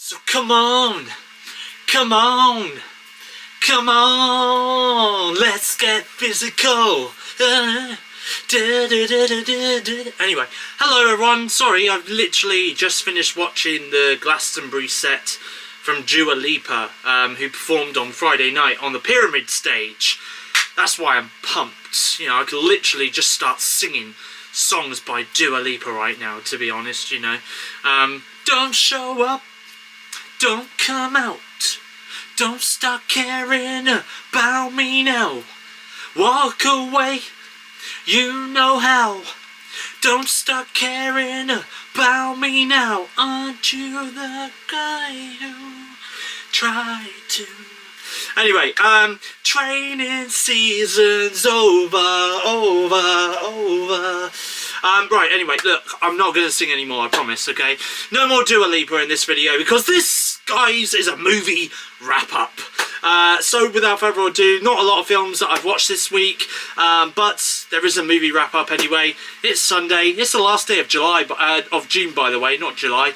So come on, come on, come on, let's get physical. Anyway, hello everyone, sorry, I've literally just finished watching the Glastonbury set from Dua Lipa, who performed on Friday night on the Pyramid stage. That's why I'm pumped. You know, I could literally just start singing songs by Dua Lipa right now, to be honest, you know. Don't show up, don't come out, don't start caring about me now. Walk away, you know how. Don't start caring about me now. Aren't you the guy who tried to? Anyway, training season's over. Right, anyway, look, I'm not going to sing anymore, I promise, okay? No more Dua Lipa in this video, because this, guys, is a movie wrap-up. So, without further ado, not a lot of films that I've watched this week, but there is a movie wrap-up anyway. It's Sunday. It's the last day of June, by the way, not July.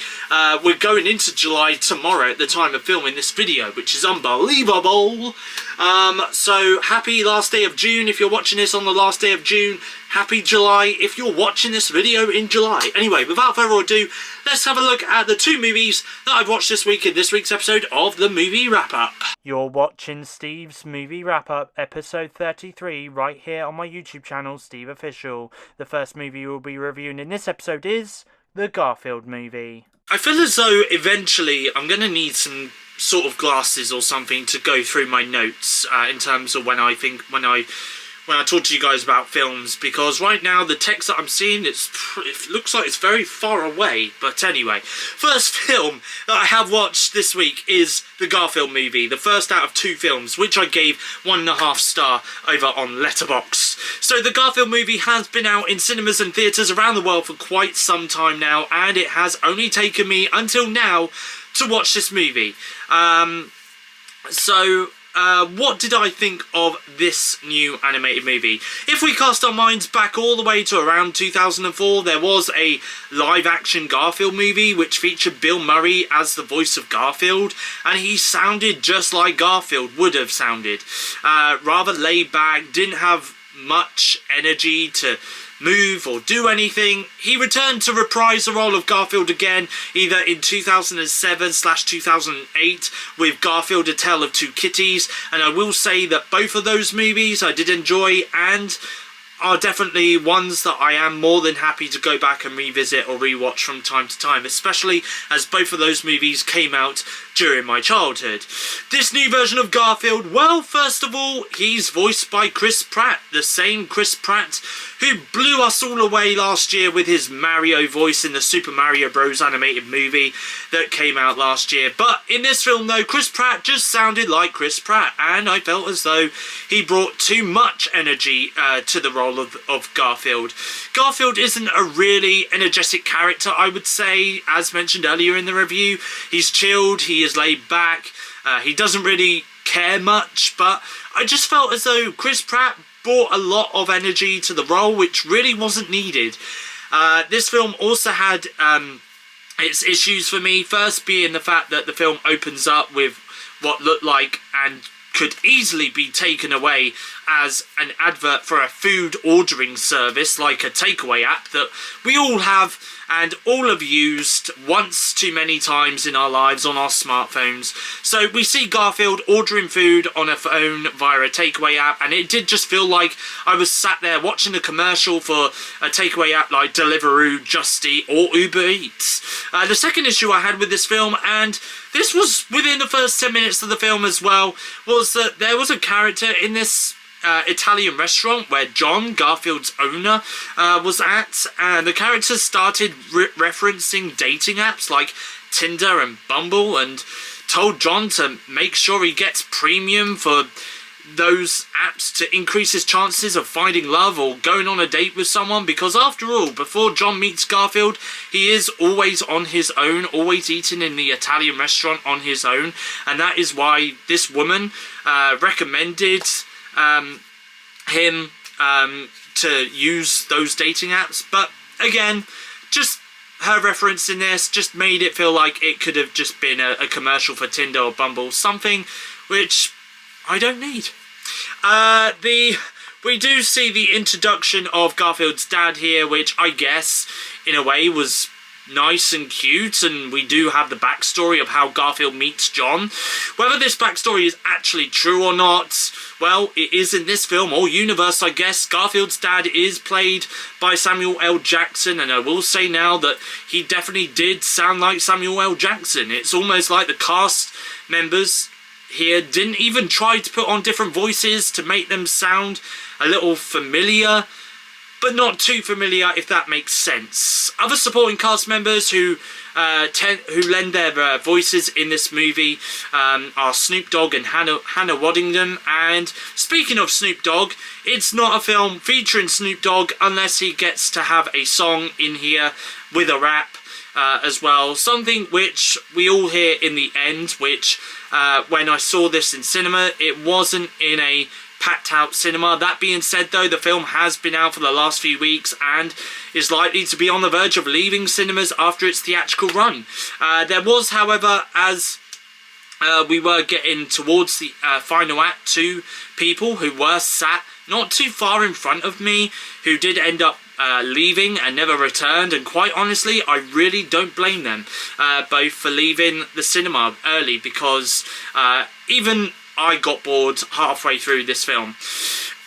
We're going into July tomorrow at the time of filming this video, which is unbelievable. So, happy last day of June if you're watching this on the last day of June. Happy July if you're watching this video in July. Anyway, without further ado, let's have a look at the two movies that I've watched this week in this week's episode of the Movie Wrap-Up. You're watching Steve's Movie Wrap-Up, episode 33, right here on my YouTube channel, SteveOfficial. The first movie we'll be reviewing in this episode is the Garfield movie. I feel as though eventually I'm going to need some sort of glasses or something to go through my notes in terms of when I talk to you guys about films, because right now the text that I'm seeing, it looks like it's very far away. But anyway, first film that I have watched this week is the Garfield movie, the first out of two films, which I gave 1.5 star over on Letterboxd. So the Garfield movie has been out in cinemas and theatres around the world for quite some time now, and it has only taken me until now to watch this movie. What did I think of this new animated movie? If we cast our minds back all the way to around 2004, there was a live-action Garfield movie which featured Bill Murray as the voice of Garfield, and he sounded just like Garfield would have sounded. Rather laid back, didn't have much energy to move or do anything. He returned to reprise the role of Garfield again, either in 2007/2008 with Garfield: A Tale of Two Kitties, and I will say that both of those movies I did enjoy and are definitely ones that I am more than happy to go back and revisit or rewatch from time to time, especially as both of those movies came out during my childhood. This new version of Garfield, well, first of all, he's voiced by Chris Pratt, the same Chris Pratt who blew us all away last year with his Mario voice in the Super Mario Bros. Animated movie that came out last year. But in this film, though, Chris Pratt just sounded like Chris Pratt, and I felt as though he brought too much energy to the role of Garfield. Garfield isn't a really energetic character, I would say, as mentioned earlier in the review. He's chilled, he is laid back, he doesn't really care much, but I just felt as though Chris Pratt brought a lot of energy to the role, which really wasn't needed. This film also had its issues for me, first being the fact that the film opens up with what looked like and could easily be taken away as an advert for a food ordering service, like a takeaway app that we all have and all have used once too many times in our lives on our smartphones. So we see Garfield ordering food on a phone via a takeaway app, and it did just feel like I was sat there watching a commercial for a takeaway app like Deliveroo, Just Eat or Uber Eats. The second issue I had with this film, and this was within the first 10 minutes of the film as well, was that there was a character in this Italian restaurant where John, Garfield's owner, was at, and the characters started referencing dating apps like Tinder and Bumble, and told John to make sure he gets premium for those apps to increase his chances of finding love or going on a date with someone, because after all, before John meets Garfield, he is always on his own, always eating in the Italian restaurant on his own, and that is why this woman recommended him to use those dating apps. But again, just her reference in this just made it feel like it could have just been a commercial for Tinder or Bumble, something which I don't need. We do see the introduction of Garfield's dad here, which I guess in a way was nice and cute, and we do have the backstory of how Garfield meets John. Whether this backstory is actually true or not, well, it is in this film or universe, I guess. Garfield's dad is played by Samuel L. Jackson, and I will say now that he definitely did sound like Samuel L. Jackson. It's almost like the cast members here didn't even try to put on different voices to make them sound a little familiar, but not too familiar, if that makes sense. Other supporting cast members who lend their voices in this movie are Snoop Dogg and Hannah Waddingham. And speaking of Snoop Dogg, it's not a film featuring Snoop Dogg unless he gets to have a song in here with a rap as well. Something which we all hear in the end, which when I saw this in cinema, it wasn't in a packed out cinema. That being said though, the film has been out for the last few weeks and is likely to be on the verge of leaving cinemas after its theatrical run. There was, however, as we were getting towards the final act, two people who were sat not too far in front of me who did end up leaving and never returned, and quite honestly I really don't blame them both for leaving the cinema early, because even I got bored halfway through this film.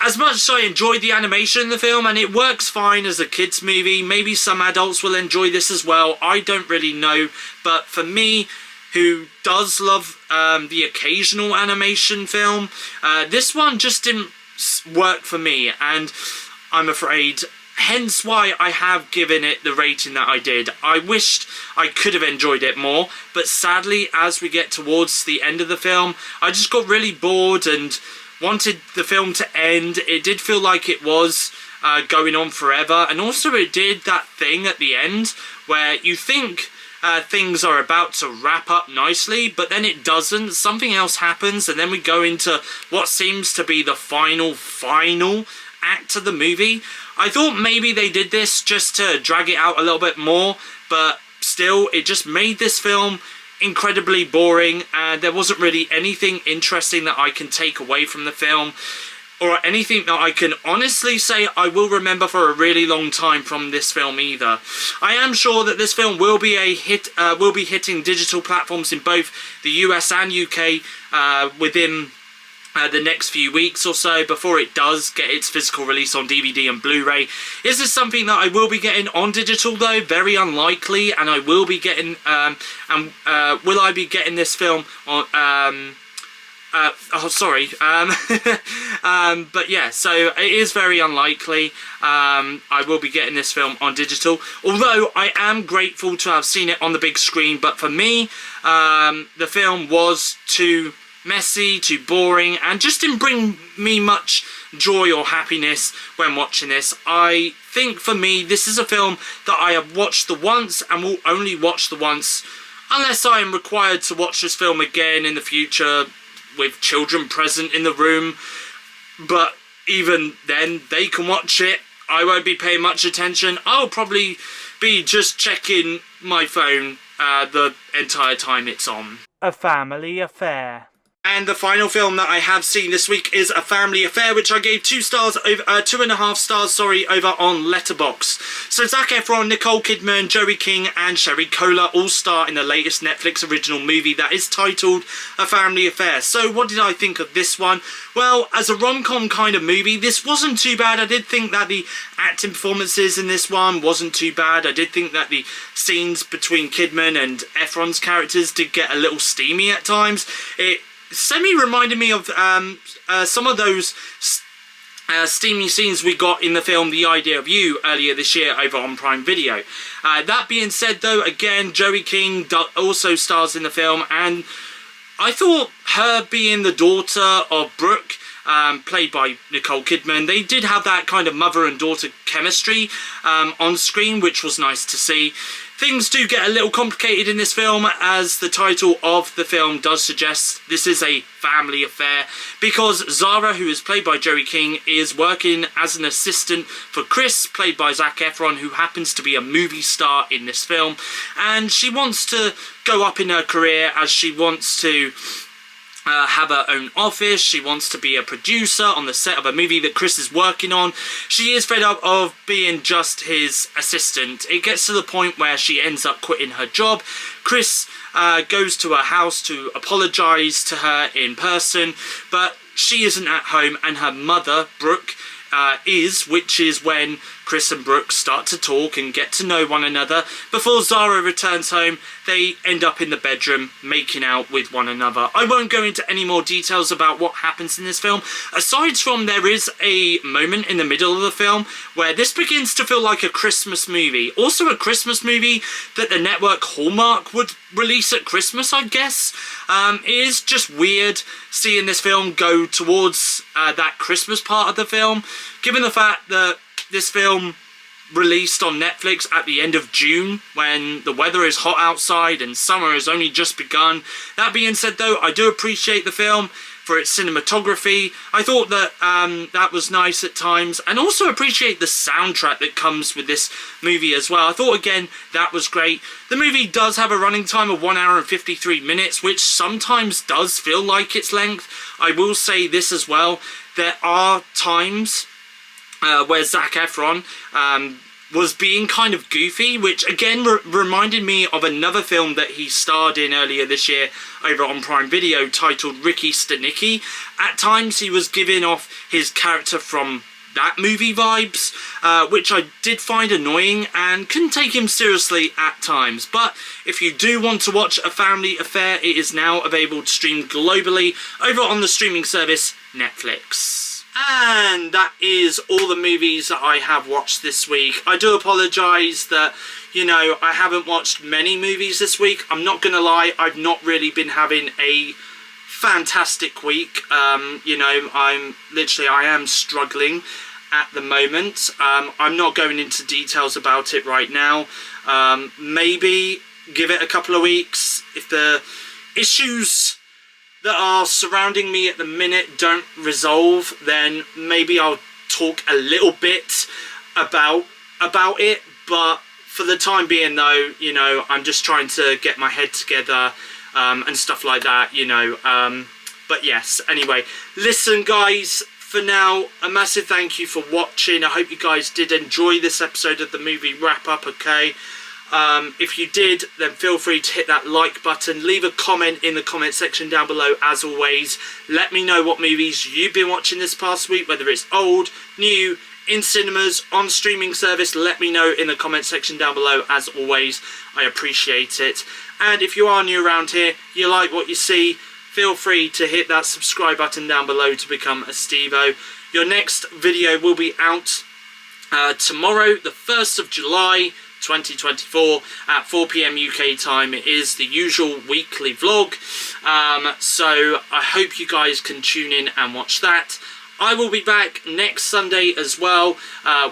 As much as I enjoyed the animation in the film, and it works fine as a kids movie, maybe some adults will enjoy this as well, I don't really know, but for me, who does love the occasional animation film, this one just didn't work for me, and I'm afraid hence why I have given it the rating that I did. I wished I could have enjoyed it more, but sadly as we get towards the end of the film, I just got really bored and wanted the film to end. It did feel like it was going on forever, and also it did that thing at the end where you think things are about to wrap up nicely, but then it doesn't. Something else happens, and then we go into what seems to be the final act of the movie. I thought maybe they did this just to drag it out a little bit more, but still, it just made this film incredibly boring, and there wasn't really anything interesting that I can take away from the film, or anything that I can honestly say I will remember for a really long time from this film either. I am sure that this film will be a hit, will be hitting digital platforms in both the US and UK within the next few weeks or so, before it does get its physical release on DVD and Blu-ray. Is this something that I will be getting on digital though? Very unlikely, and I will be getting will I be getting this film on but yeah, so it is very unlikely I will be getting this film on digital, although I am grateful to have seen it on the big screen. But for me, the film was too messy, too boring, and just didn't bring me much joy or happiness when watching this. I think for me, this is a film that I have watched the once and will only watch the once, unless I am required to watch this film again in the future with children present in the room. But even then, they can watch it. I won't be paying much attention. I'll probably be just checking my phone the entire time it's on. A Family Affair. And the final film that I have seen this week is A Family Affair, which I gave 2.5 stars over on Letterboxd. So Zac Efron, Nicole Kidman, Joey King and Sherry Cola all star in the latest Netflix original movie that is titled A Family Affair. So what did I think of this one? Well, as a rom-com kind of movie, this wasn't too bad. I did think that the acting performances in this one wasn't too bad. I did think that the scenes between Kidman and Efron's characters did get a little steamy at times. It semi-reminded me of some of those steamy scenes we got in the film The Idea of You earlier this year over on Prime Video. That being said though, again, Joey King also stars in the film, and I thought her being the daughter of Brooke played by Nicole Kidman. They did have that kind of mother and daughter chemistry on screen, which was nice to see. Things do get a little complicated in this film, as the title of the film does suggest. This is a family affair, because Zara, who is played by Joey King, is working as an assistant for Chris, played by Zac Efron, who happens to be a movie star in this film, and she wants to go up in her career, as she wants to have her own office. She wants to be a producer on the set of a movie that Chris is working on. She is fed up of being just his assistant. It gets to the point where she ends up quitting her job. Chris goes to her house to apologise to her in person, but she isn't at home, and her mother, Brooke, which is when Chris and Brooke start to talk and get to know one another. Before Zara returns home, they end up in the bedroom making out with one another. I won't go into any more details about what happens in this film, aside from there is a moment in the middle of the film where this begins to feel like a Christmas movie. Also a Christmas movie that the network Hallmark would release at Christmas, I guess. It is just weird seeing this film go towards that Christmas part of the film, given the fact that this film released on Netflix at the end of June, when the weather is hot outside and summer has only just begun. That being said though, I do appreciate the film for its cinematography. I thought that that was nice at times, and also appreciate the soundtrack that comes with this movie as well. I thought again that was great. The movie does have a running time of 1 hour and 53 minutes, which sometimes does feel like its length. I will say this as well, there are times where Zac Efron was being kind of goofy, which again reminded me of another film that he starred in earlier this year over on Prime Video, titled Ricky Stenicki. At times he was giving off his character from that movie vibes, which I did find annoying and couldn't take him seriously at times. But if you do want to watch a family affair, it is now available to stream globally over on the streaming service Netflix. And that is all the movies that I have watched this week. I do apologise that, you know, I haven't watched many movies this week. I'm not going to lie, I've not really been having a fantastic week. You know, I am struggling at the moment. I'm not going into details about it right now. Maybe give it a couple of weeks. If the issues that are surrounding me at the minute don't resolve, then maybe I'll talk a little bit about it. But for the time being though, you know, I'm just trying to get my head together and stuff like that, you know. But yes, anyway, listen guys, for now, a massive thank you for watching. I hope you guys did enjoy this episode of the movie wrap up, okay? If you did, then feel free to hit that like button, leave a comment in the comment section down below as always. Let me know what movies you've been watching this past week, whether it's old, new, in cinemas, on streaming service. Let me know in the comment section down below as always. I appreciate it. And if you are new around here, you like what you see, feel free to hit that subscribe button down below to become a Stevo. Your next video will be out tomorrow, the 1st of July 2024 at 4 PM UK time. It is the usual weekly vlog, so I hope you guys can tune in and watch that. I will be back next Sunday as well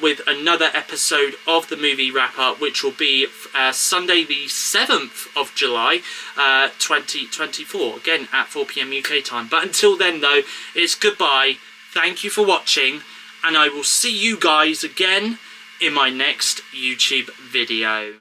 with another episode of the movie wrap up, which will be Sunday the 7th of July 2024, again at 4 PM UK time. But until then though, it's goodbye, thank you for watching, and I will see you guys again in my next YouTube video.